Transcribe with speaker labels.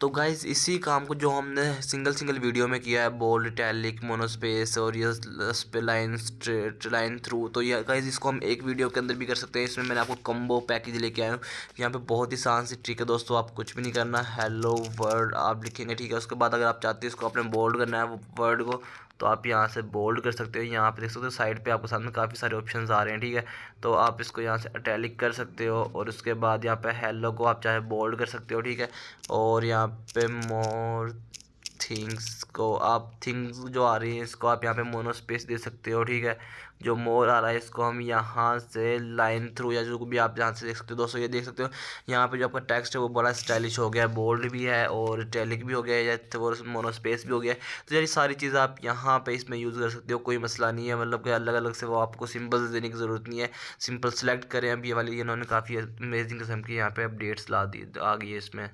Speaker 1: तो गाइज़ इसी काम को जो हमने सिंगल सिंगल वीडियो में किया है, बोल्ड, इटैलिक, मोनोस्पेस और ये लाइन स्ट्रेट लाइन थ्रू, तो ये गाइज़ इसको हम एक वीडियो के अंदर भी कर सकते हैं। इसमें मैंने आपको कम्बो पैकेज लेके आया हूँ। यहाँ पे बहुत ही आसान सी ट्रिक है दोस्तों, आप कुछ भी नहीं करना, हेलो वर्ड आप लिखेंगे, ठीक है। उसके बाद अगर आप चाहते हैं इसको अपने बोल्ड करना है वो वर्ड को, तो आप यहाँ से बोल्ड कर सकते हो। यहाँ पे देख सकते हो साइड पे आपको सामने काफ़ी सारे ऑप्शंस आ रहे हैं, ठीक है। तो आप इसको यहाँ से इटैलिक कर सकते हो और उसके बाद यहाँ पे हेलो को आप चाहे बोल्ड कर सकते हो, ठीक है। और यहाँ पे मोर थिंग्स को आप थिंग्स जो आ रही है इसको आप यहाँ पे मोनोस्पेस दे सकते हो, ठीक है। जो मोर आ रहा है इसको हम यहाँ से लाइन थ्रू या जो भी आप यहाँ से देख सकते हो दोस्तों, ये देख सकते हो यहाँ पे जो आपका टेक्स्ट है वो बड़ा स्टाइलिश हो गया है, बोल्ड भी है और इटैलिक भी हो गया है या तो मोनोस्पेस भी हो गया है। तो ये सारी चीज़ें आप यहाँ पे इसमें यूज़ कर सकते हो, कोई मसला नहीं है। मतलब कि अलग अलग से वो आपको सिंपल देने की ज़रूरत नहीं है, सिंपल सेलेक्ट करें। अब ये वाली इन्होंने काफ़ी अमेजिंग किस्म की यहाँ पे अपडेट्स ला दी आ गई है इसमें।